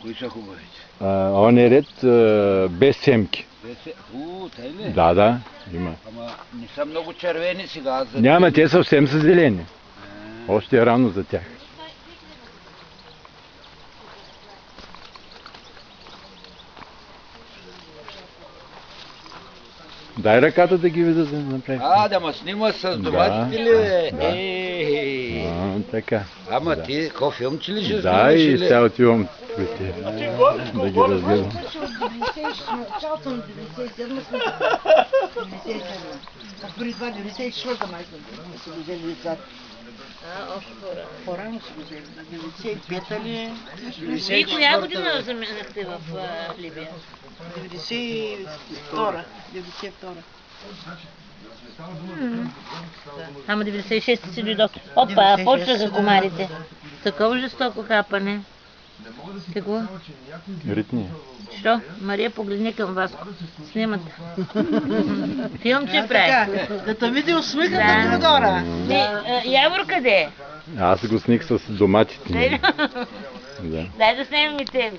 Кои са хубавите? Он е ред без семки. Тъй ли? Да, има. Ама не са много червени сега. Няма, те съвсем са зелени. Още е рано за тях. Дай ръката да ги видя да направи. Да ма снима с доматите ли? Така. Ама ти, какво филм че ли ще Да, снимаш и или? сега отивам да ги разгледам. Началото на 97 сме. 97. А преди това 94-та майка са го взели децата. Още По-рано са го взели. 95-та ли? И коя година заминахте в Либия? 92-та. 92-та. Ама 96 си дойдох. Опа, почнаха комарите. Такова жестоко хапане. Какво? Ритни. Що? Мария, погледни към вас. Снимат. Филмче прави. Да те види усмихата на Теодора. Явор къде е? Аз го сних с доматите. Дай да снимем и тебе.